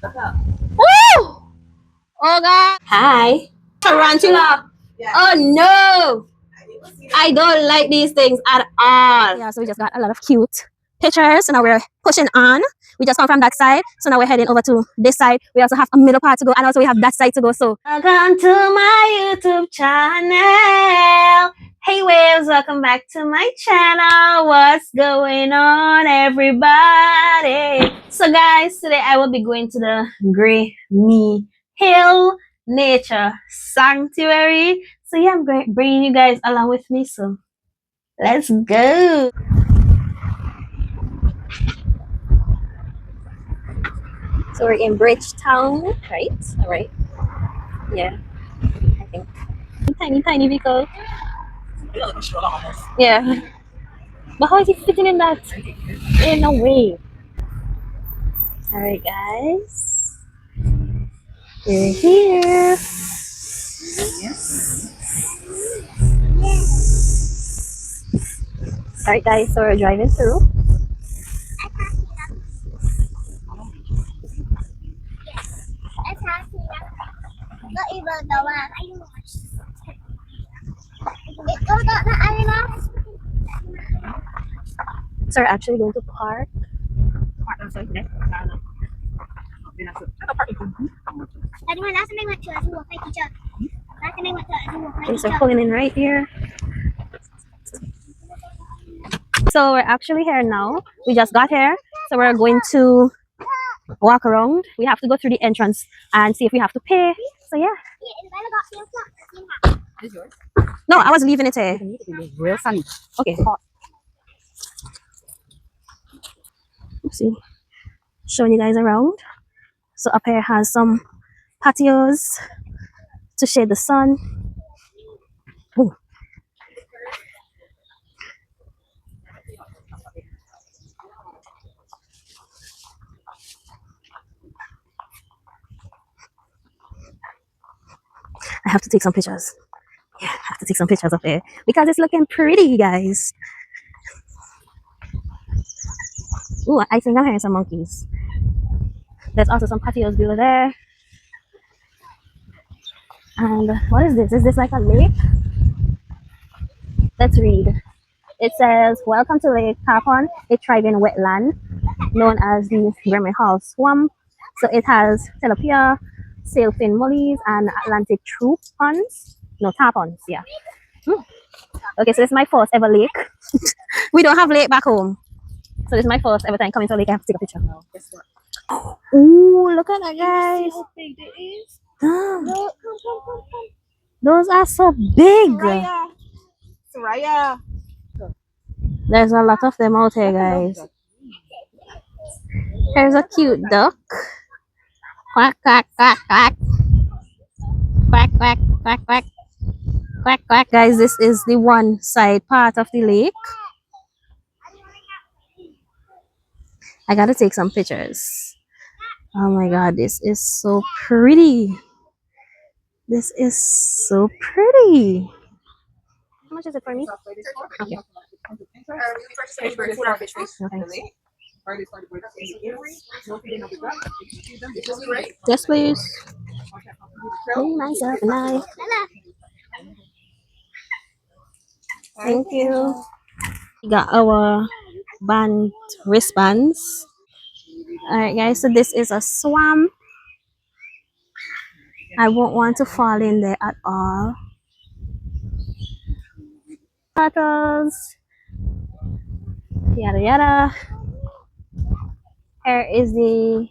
Woo! Oh God! Hi, tarantula. Oh no! I don't like these things at all. Yeah, so we just got a lot of cute pictures. So now we're pushing on. We just come from that side. So now we're heading over to this side. We also have a middle part to go. And also we have that side to go. So welcome to my YouTube channel. Hey waves, welcome back to my channel. What's going on, everybody? So guys, today I will be going to the Graeme Hall Nature Sanctuary. So yeah, I'm bringing you guys along with me. So let's go. So we're in Bridgetown, right? All right. Yeah, I think. Tiny, tiny vehicle. Yeah. But how is it fitting in that? In a way. All right, guys. We're here. All right, guys. So we're driving through. So we're actually going to park. Okay, so pulling in right here. So we're actually here now. We just got here. So we're going to walk around. We have to go through the entrance and see if we have to pay. So yeah. No, I was leaving it here. Real sunny. Okay. Let's see. Showing you guys around. So up here has some patios to shade the sun. Ooh. I have to take some pictures. Yeah, I have to take some pictures up here because it's looking pretty, guys. Ooh, I think I'm hearing some monkeys. There's also some patios below there. And what is this? Is this like a lake? Let's read. It says, "Welcome to Lake Tarpon, a thriving wetland known as the Graeme Hall Swamp." So it has tilapia, sailfin mollies, and Atlantic trout ponds. No, tarpons, yeah. Hmm. Okay, so this is my first ever lake. We don't have lake back home. So this is my first ever time coming to a lake. I have to take a picture. No, guess what? Ooh, look at that, guys. How big it is? Damn, Look, come. those are so big. Soraya. There's a lot of them out here, guys. Here's a cute duck. Quack, quack, quack, quack. Quack, quack, quack, quack. Quack, quack. Guys, this is the one side part of the lake. I gotta take some pictures. Oh my god, this is so pretty. This is so pretty. How much is it for me? Okay. Okay. Yes, please. Me, myself, and I. Thank you. We got our band wristbands. Alright, guys, so this is a swamp. I won't want to fall in there at all. Turtles. Yada yada. Here is a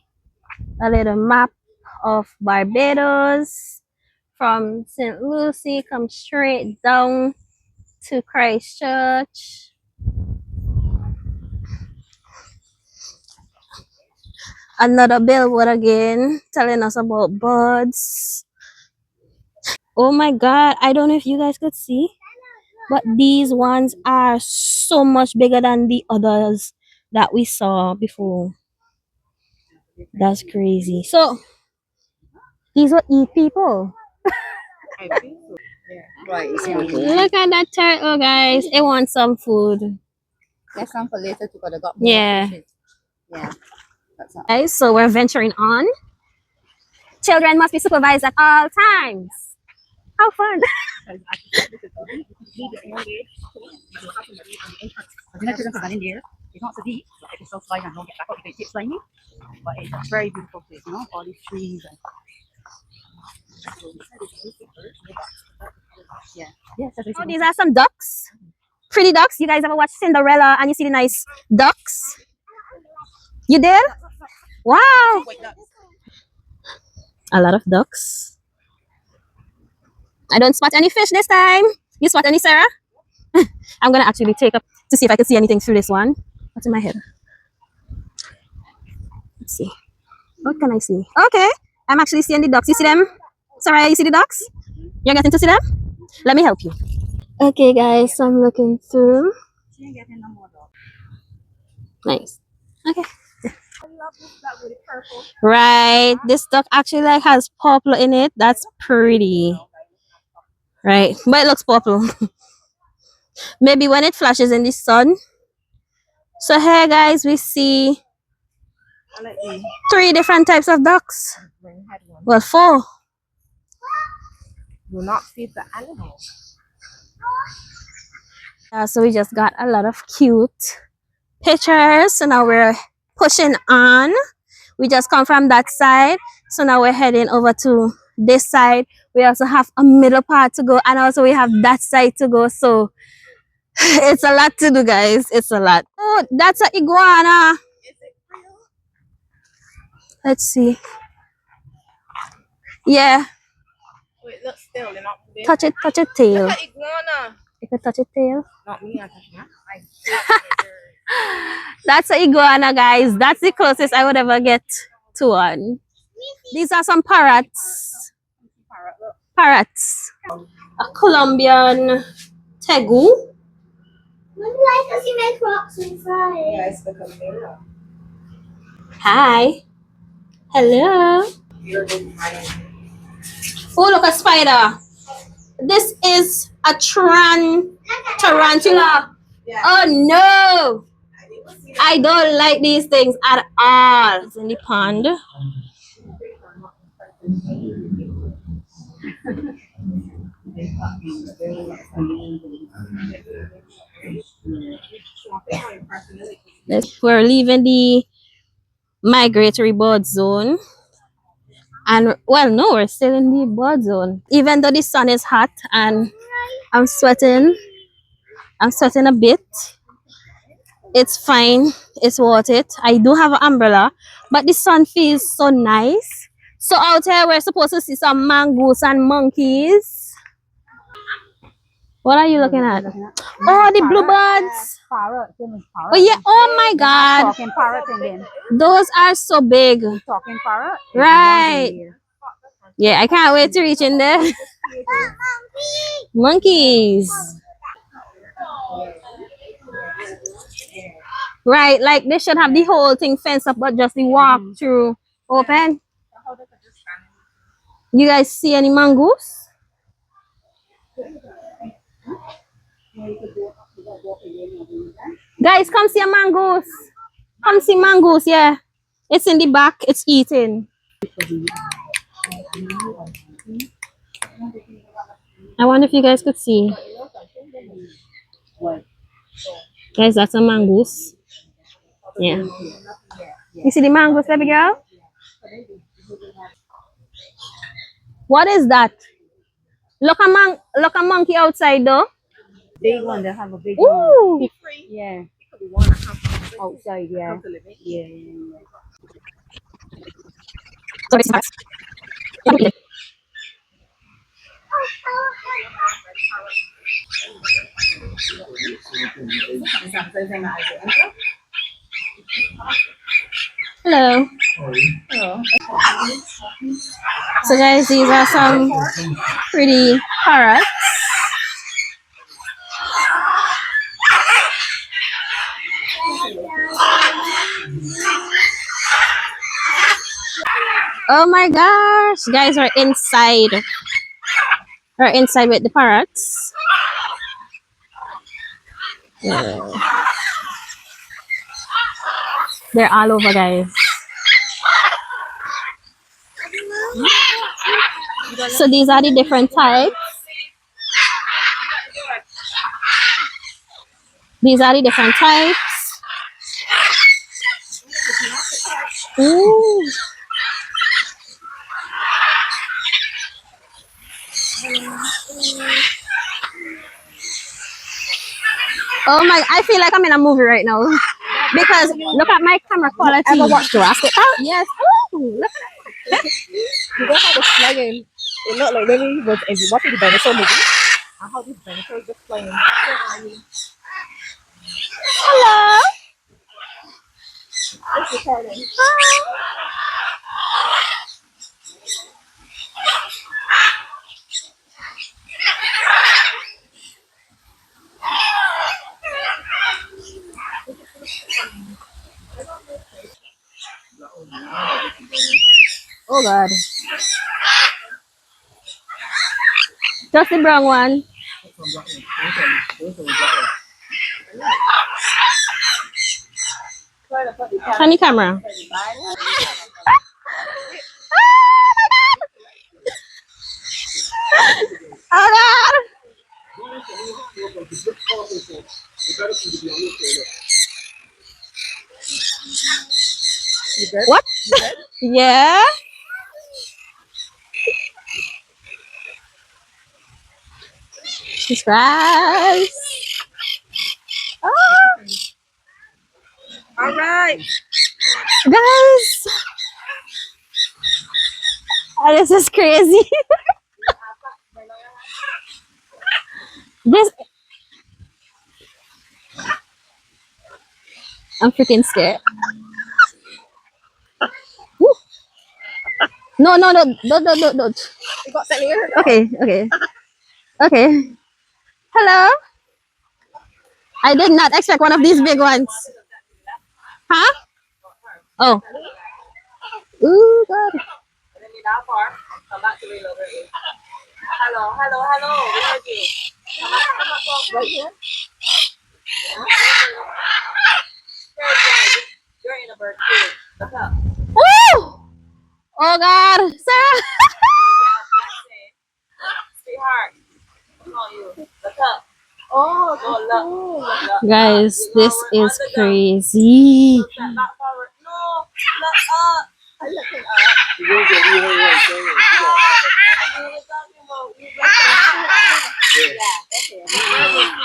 little map of Barbados. From St. Lucie, come straight down to Christchurch. Another billboard again telling us about birds. Oh my god, I don't know if you guys could see, but these ones are so much bigger than the others that we saw before. That's crazy. So these will eat people. I think so. Yeah. Right. Look at that turtle, guys. It wants some food. That's some for later to go to got more Yeah. fishes. Yeah. That's not. Guys, so we're venturing on. Children must be supervised at all times. How fun. It's not so deep, but it can still slide and don't get back up if it keeps sliding. But it's a very beautiful place, you know, all these trees and yeah. Yes, Oh, these are some ducks. Pretty ducks. You guys ever watch Cinderella and you see the nice ducks? You did? Wow. A lot of ducks. I don't spot any fish this time. You spot any, Sarah? I'm gonna actually take up to see if I can see anything through this one. What's in my head? Let's see. What can I see? Okay. I'm actually seeing the ducks. You see them? Sarah, you see the ducks? You're getting to see them? Let me help you. Okay, guys, I'm looking through. Nice. Okay. Right. This duck actually like has purple in it. That's pretty. Right. But it looks purple. Maybe when it flashes in the sun. So here, guys, we see 3 different types of ducks. Well, 4. do not feed the animal. So we just got a lot of cute pictures. So now we're pushing on. We just come from that side. So now we're heading over to this side. We also have a middle part to go. And also we have that side to go. So it's a lot to do, guys. It's a lot. Oh, that's an iguana. Let's see. Yeah. Wait, look still, they're not big. Touch it tail. Look at iguana. You can touch it tail. Not me, I touch that. That's an iguana, guys. That's the closest I would ever get to one. These are some parrots. Parrots. A Colombian tegu. Yes, the camera. Hi. Hello. Oh, look, a spider. This is a tarantula. Oh no. I don't like these things at all. It's in the pond. We're leaving the migratory bird zone. And well, no, we're still in the bird zone. Even though the sun is hot and I'm sweating a bit. It's fine. It's worth it. I do have an umbrella, but the sun feels so nice. So out here, we're supposed to see some mongoose and monkeys. What are you looking at? Oh, the bluebirds. Parrot. Oh yeah. Oh my God. Talking parrot again. Those are so big. Talking parrot. Right. Yeah, I can't wait to reach in there. Monkeys. Right, like they should have the whole thing fenced up, but just the walk through open. You guys see any mongoose? Guys, come see a mongoose. Come see mongoose, yeah. It's in the back, it's eating. I wonder if you guys could see. Guys, that's a mongoose. Yeah. You see the mongoose, baby girl? What is that? Look a monkey outside though. Big one, they have a big Ooh. one. Yeah. Outside, yeah. Yeah. Sorry, hello. Hello. So guys, these are some pretty parrots. Oh my gosh, guys, we're inside. We're inside with the parrots. Yeah. They're all over, guys. So these are the different types. These are the different types. Ooh. Oh my, I feel like I'm in a movie right now. Because look at my camera quality. Ever watched Jurassic Park? Yes. Ooh, look at You know how the flying, it looked like really was, if you watch the dinosaur movie, and how these dinosaurs just flying. hello. It's recording. Oh god. Just the brown one. Funny camera. Oh god. You good? What? You good? Yeah. Subscribe. Oh, All right. guys. Oh, this is crazy. This I'm freaking scared. Woo. No, no, no, no. You got that here? Okay, okay, okay. Hello. I did not expect one of these big ones. Huh? Oh. Ooh, God. Hello, hello, hello. Where are you? Right here? You're in a bird too. Look up. Woo! Oh, God. Sarah. Sweetheart. Come on, you. Look up. Oh, oh look. Guys, this is crazy. Look back forward. No, look up. I'm looking up. You're right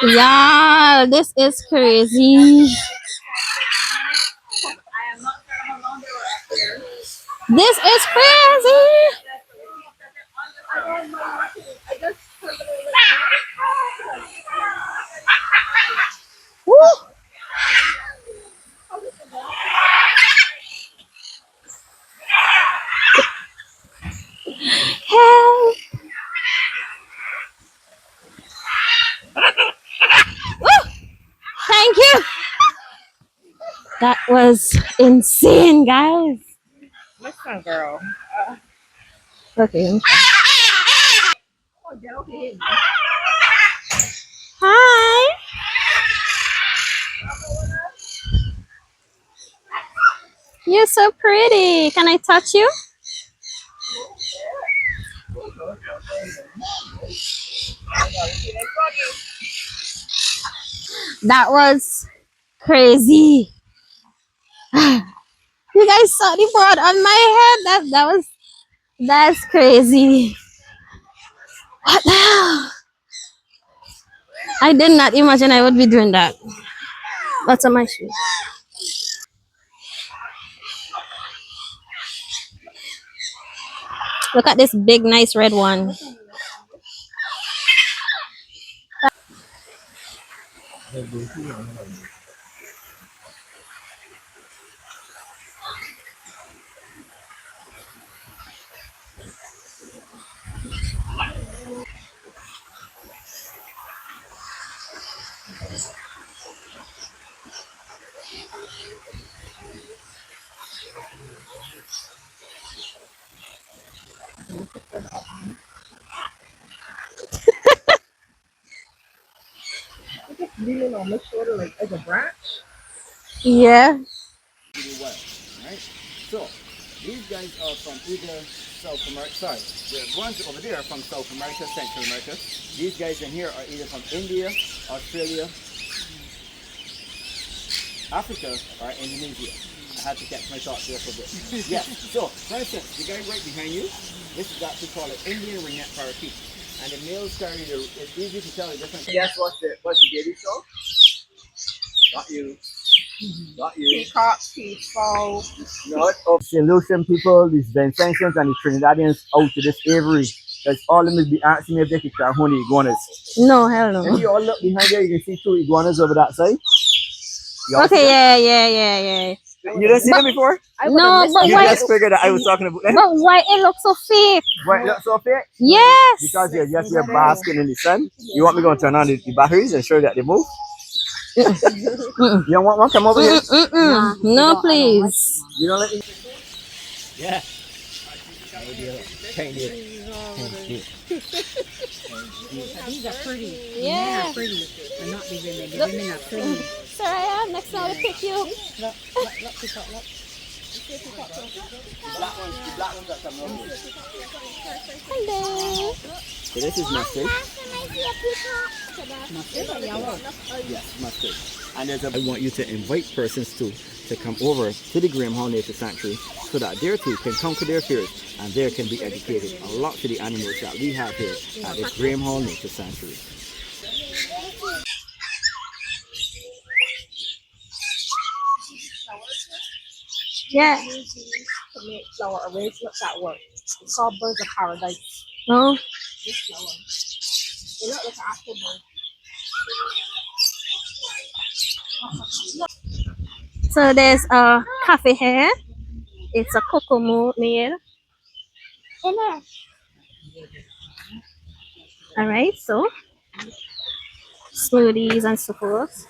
there. Yeah, this is crazy. I am not sure how long they were up there. This is crazy. I just Woo. Help. Woo. Thank you. That was insane, guys. listen, girl. Okay. Oh, get over here. Hi. You're so pretty. Can I touch you? That was crazy. You guys saw the board on my head. That's crazy. What the hell? I did not imagine I would be doing that. What's on my shoes? Look at this big, nice red one. Leaning on my shoulder like as a branch. Yeah. Right? So These guys are from either South America, sorry, the ones over there are from South America, Central America. These guys in here are either from India, Australia, Africa, or Indonesia. I had to catch my thoughts there for a bit. Yeah, so for instance, the guy right behind you, this is actually called an Indian ringlet parakeet. And the males carry the, it's easy to tell the difference. Guess what's the baby show? Not you. Not you. Peacock, peaceful. Not of St. Lucian people, these Vincentians and the Trinidadians out to this aviary. Because all of them will be asking me if they could try honey iguanas. No, hell no. If you all look behind there, you can see two iguanas over that side. Okay, yeah. You didn't see them before? No, but You why? just figured that I was talking about them? But why it looks so fake? Why it looks so fake? Yes. Because you're basking in the sun. You want me to turn on the batteries and show you that they move? You don't want one? Come over here. No, please. You don't let me. Yeah. Thank you. These are pretty. Yeah. Men are pretty. But not the women. The women are pretty. Sorry, next time I pick you. Look, peacock, look. The black ones are coming over here. Hello. So this is mustard. Mustard or yellow? Yes, mustard. And I want you to invite persons to come over to the Graeme Hall Nature Sanctuary so that they too can conquer their fears and they can be educated a lot to the animals that we have here at the Graeme Hall Nature Sanctuary. Yeah. To make flower arrangements at work. It's called birds of paradise. Oh. This flower. They look like an actual bird. So there's a cafe here. It's a cocoa made. Alright, so smoothies and so forth.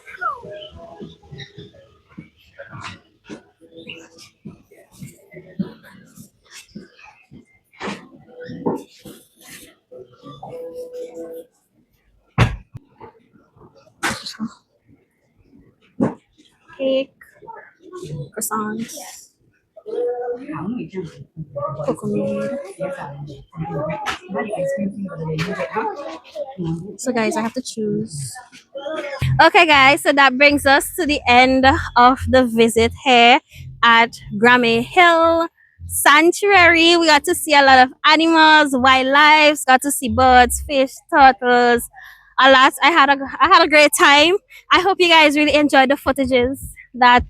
Cake, croissants, cocoa made. So guys, I have to choose. Okay guys, so that brings us to the end of the visit here at Graeme Hall Sanctuary. We got to see a lot of animals, wildlife, got to see birds, fish, turtles, a lot. I had a great time. I hope you guys really enjoyed the footages that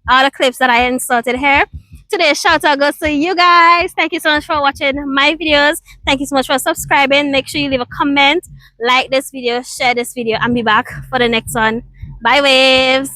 are the clips that I inserted here. Today's shout out goes to you guys. Thank you so much for watching my videos. Thank you so much for subscribing. Make sure you leave a comment, like this video, share this video, and be back for the next one. Bye waves.